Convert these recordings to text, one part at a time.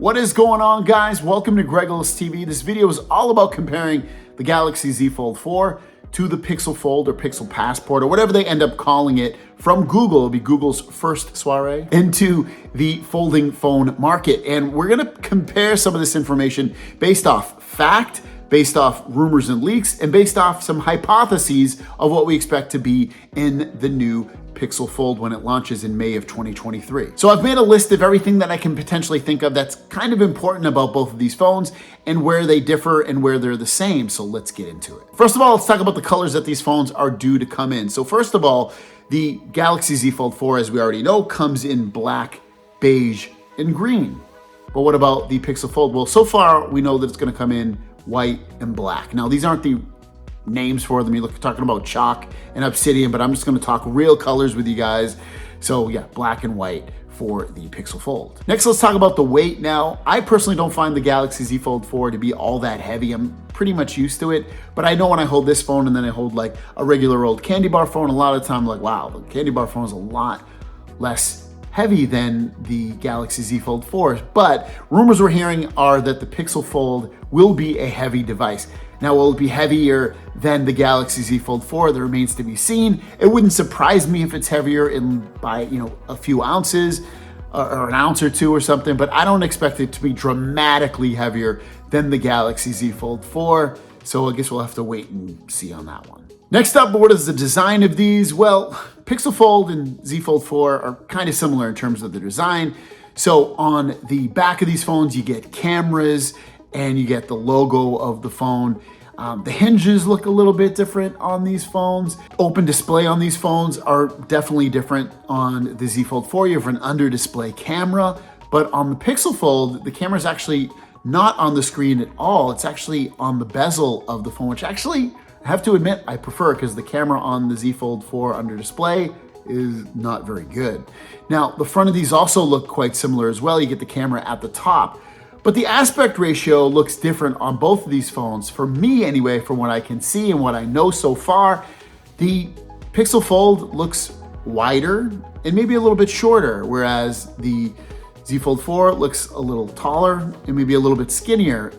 What is going on, guys? Welcome to Gregolas TV. This video is all about comparing the Galaxy Z Fold 4 to the Pixel Fold or Pixel Passport or whatever they end up calling it from Google. It'll be Google's first soiree into the folding phone market. And we're gonna compare some of this information based off fact, based off rumors and leaks, and based off some hypotheses of what we expect to be in the new Pixel Fold when it launches in May of 2023. So I've made a list of everything that I can potentially think of that's kind of important about both of these phones and where they differ and where they're the same. So let's get into it. First of all, let's talk about the colors that these phones are due to come in. So first of all, the Galaxy Z Fold 4, as we already know, comes in black, beige, and green. But what about the Pixel Fold? Well, so far we know that it's gonna come in white and black. Now, these aren't the names for them. You're talking about chalk and obsidian, but I'm just going to talk real colors with you guys. So yeah, black and white for the Pixel Fold. Next, let's talk about the weight. Now, I personally don't find the Galaxy Z Fold 4 to be all that heavy. I'm pretty much used to it, but I know when I hold this phone and then I hold like a regular old candy bar phone, a lot of the time I'm like, wow, the candy bar phone is a lot less heavy than the Galaxy Z Fold 4. But rumors we're hearing are that the Pixel Fold will be a heavy device. Now, will it be heavier than the Galaxy Z Fold 4? That remains to be seen. It wouldn't surprise me if it's heavier by a few ounces or an ounce or two or something, but I don't expect it to be dramatically heavier than the Galaxy Z Fold 4. So I guess we'll have to wait and see on that one. Next up, what is the design of these? Well, Pixel Fold and Z Fold 4 are kind of similar in terms of the design. So on the back of these phones, you get cameras and you get the logo of the phone. The hinges look a little bit different on these phones. Open display on these phones are definitely different on the Z Fold 4. You have an under display camera, but on the Pixel Fold, the camera is actually not on the screen at all. It's actually on the bezel of the phone, which actually, I have to admit, I prefer because the camera on the Z Fold 4 under display is not very good. Now, the front of these also look quite similar as well. You get the camera at the top, but the aspect ratio looks different on both of these phones. For me anyway, from what I can see and what I know so far, the Pixel Fold looks wider and maybe a little bit shorter, whereas the Z Fold 4 looks a little taller and maybe a little bit skinnier.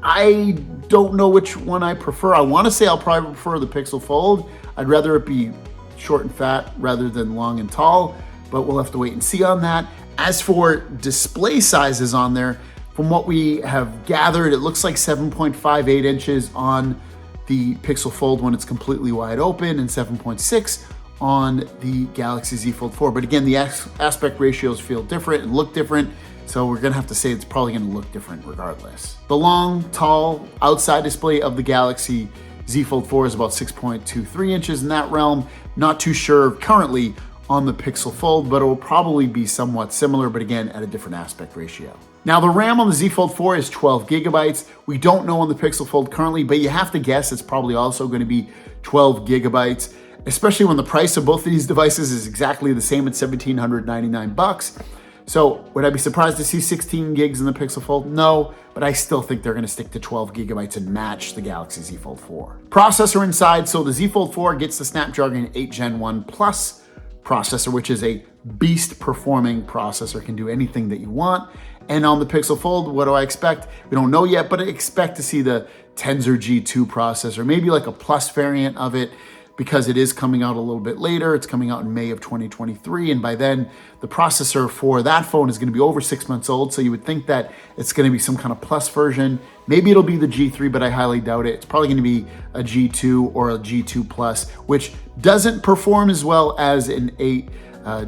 I don't know which one I prefer. I want to say I'll probably prefer the Pixel Fold. I'd rather it be short and fat rather than long and tall, but we'll have to wait and see on that. As for display sizes on there, from what we have gathered, it looks like 7.58 inches on the Pixel Fold when it's completely wide open and 7.6 on the Galaxy Z Fold 4. But again, the aspect ratios feel different and look different, so we're gonna have to say it's probably gonna look different regardless. The long, tall outside display of the Galaxy Z Fold 4 is about 6.23 inches in that realm. Not too sure currently on the Pixel Fold, but it will probably be somewhat similar, but again, at a different aspect ratio. Now, the RAM on the Z Fold 4 is 12 gigabytes. We don't know on the Pixel Fold currently, but you have to guess it's probably also going to be 12 gigabytes, especially when the price of both of these devices is exactly the same at $1,799. So would I be surprised to see 16 gigs in the Pixel Fold? No, but I still think they're going to stick to 12 gigabytes and match the Galaxy Z Fold 4. Processor inside, so the Z Fold 4 gets the Snapdragon 8 Gen 1 Plus processor, which is a beast performing processor, can do anything that you want. And on the Pixel Fold, what do I expect? We don't know yet, but I expect to see the Tensor G2 processor, maybe like a Plus variant of it, because it is coming out a little bit later. It's coming out in May of 2023, and by then the processor for that phone is going to be over 6 months old, so you would think that it's going to be some kind of Plus version. Maybe it'll be the G3, but I highly doubt it. It's probably going to be a G2 or a G2 Plus, which doesn't perform as well as an 8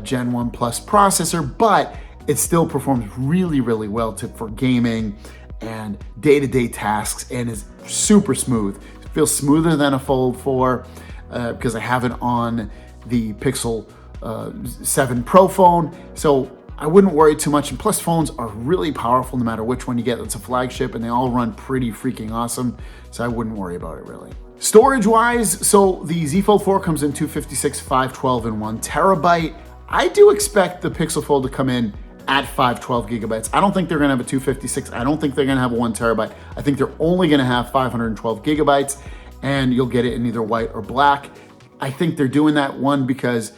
Gen 1 Plus processor, but it still performs really, really well for gaming and day-to-day tasks and is super smooth. It feels smoother than a Fold 4 because I have it on the Pixel 7 Pro phone. So I wouldn't worry too much. And plus, phones are really powerful no matter which one you get. It's a flagship and they all run pretty freaking awesome. So I wouldn't worry about it really. Storage wise, so the Z Fold 4 comes in 256, 512, and 1 terabyte. I do expect the Pixel Fold to come in at 512 gigabytes. I don't think they're gonna have a 256. I don't think they're gonna have a 1 terabyte. I think they're only gonna have 512 gigabytes and you'll get it in either white or black. I think they're doing that, one, because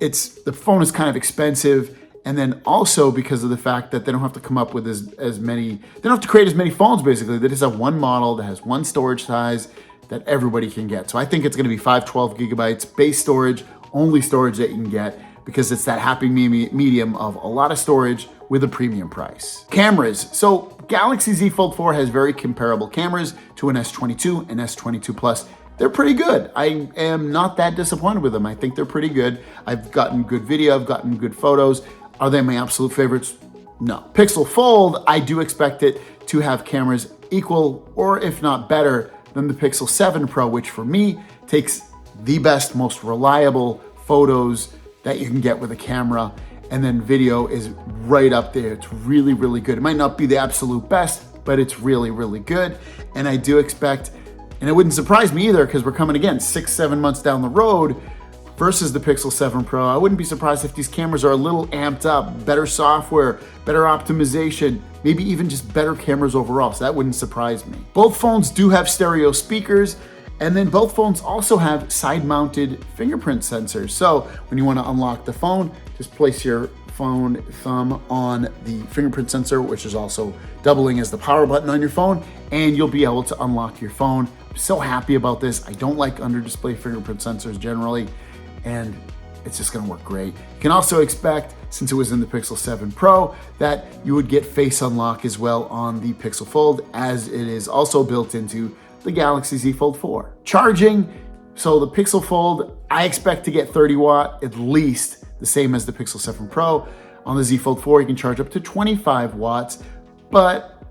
the phone is kind of expensive And then also because of the fact that they don't have to come up with as many, they don't have to create as many phones basically. They just have one model that has one storage size that everybody can get. So I think it's gonna be 512 gigabytes base storage, only storage that you can get, because it's that happy medium of a lot of storage with a premium price. Cameras. So Galaxy Z Fold 4 has very comparable cameras to an S22 and S22 Plus. They're pretty good. I am not that disappointed with them. I think they're pretty good. I've gotten good video, I've gotten good photos. Are they my absolute favorites? No. Pixel Fold, I do expect it to have cameras equal or if not better than the Pixel 7 Pro, which for me takes the best, most reliable photos that you can get with a camera. And then video is right up there. It's really, really good. It might not be the absolute best, but it's really, really good. And I do expect, and it wouldn't surprise me either, because we're coming again 6-7 months down the road versus the Pixel 7 Pro. I wouldn't be surprised if these cameras are a little amped up, better software, better optimization, maybe even just better cameras overall. So that wouldn't surprise me. Both phones do have stereo speakers, and then both phones also have side-mounted fingerprint sensors. So when you want to unlock the phone, just place your phone thumb on the fingerprint sensor, which is also doubling as the power button on your phone, and you'll be able to unlock your phone. I'm so happy about this. I don't like under-display fingerprint sensors generally, and it's just gonna work great. You can also expect, since it was in the Pixel 7 Pro, that you would get Face Unlock as well on the Pixel Fold, as it is also built into the Galaxy Z Fold 4. Charging, so the Pixel Fold, I expect to get 30 watt, at least the same as the Pixel 7 Pro. On the Z Fold 4, you can charge up to 25 watts, but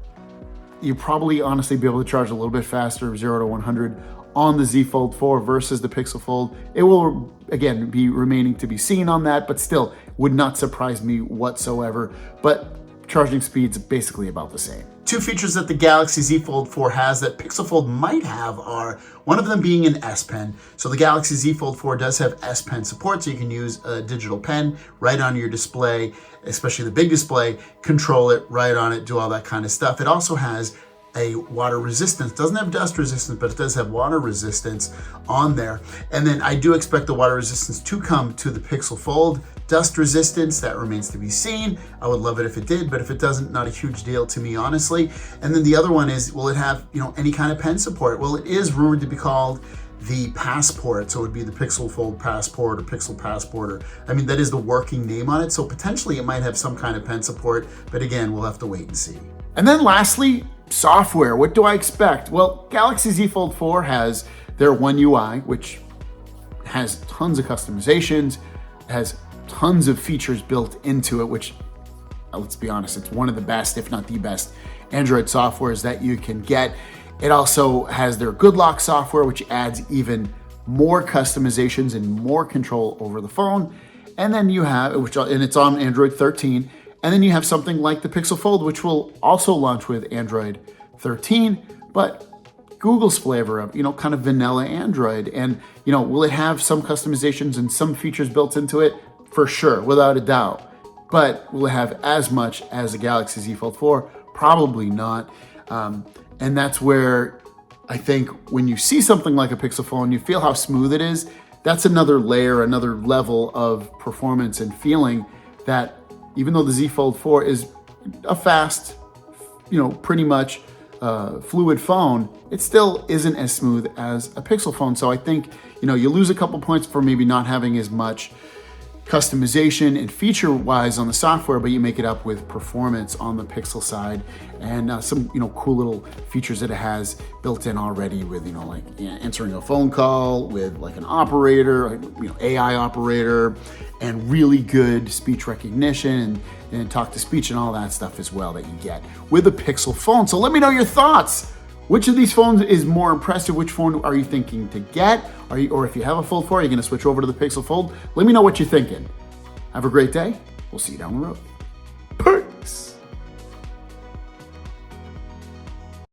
you probably honestly be able to charge a little bit faster, 0 to 100 on the Z Fold 4 versus the Pixel Fold. It will, again, be remaining to be seen on that, but still would not surprise me whatsoever. But charging speed's basically about the same. Two features that the Galaxy Z Fold 4 has that Pixel Fold might have are one of them being an S Pen. So the Galaxy Z Fold 4 does have S Pen support, so you can use a digital pen right on your display, especially the big display, control it right on it, do all that kind of stuff. It also has a water resistance. Doesn't have dust resistance, but it does have water resistance on there. And then I do expect the water resistance to come to the Pixel Fold. Dust resistance, that remains to be seen. I would love it if it did, but if it doesn't, not a huge deal to me, honestly. And then the other one is, will it have, any kind of pen support? Well, it is rumored to be called the Passport, so it would be the Pixel Fold Passport or Pixel Passport, or that is the working name on it. So potentially it might have some kind of pen support, but again, we'll have to wait and see. And then lastly, software. What do I expect? Well, Galaxy Z Fold 4 has their One UI, which has tons of customizations, has tons of features built into it, which, let's be honest, it's one of the best, if not the best, Android softwares that you can get. It also has their Good Lock software, which adds even more customizations and more control over the phone. And then you have, and it's on Android 13. And then you have something like the Pixel Fold, which will also launch with Android 13, but Google's flavor of, kind of vanilla Android. And, will it have some customizations and some features built into it? For sure, without a doubt. But will it have as much as the Galaxy Z Fold 4? Probably not. And that's where I think when you see something like a Pixel phone, you feel how smooth it is. That's another layer, another level of performance and feeling that, even though the Z Fold 4 is a fast, pretty much fluid phone, it still isn't as smooth as a Pixel phone. So I think, you lose a couple points for maybe not having as much customization and feature-wise on the software, but you make it up with performance on the Pixel side and some cool little features that it has built in already with like answering a phone call with like an operator, AI operator, and really good speech recognition and talk to speech and all that stuff as well that you get with a Pixel phone. So let me know your thoughts. Which of these phones is more impressive? Which phone are you thinking to get? Or if you have a Fold 4, are you going to switch over to the Pixel Fold? Let me know what you're thinking. Have a great day. We'll see you down the road.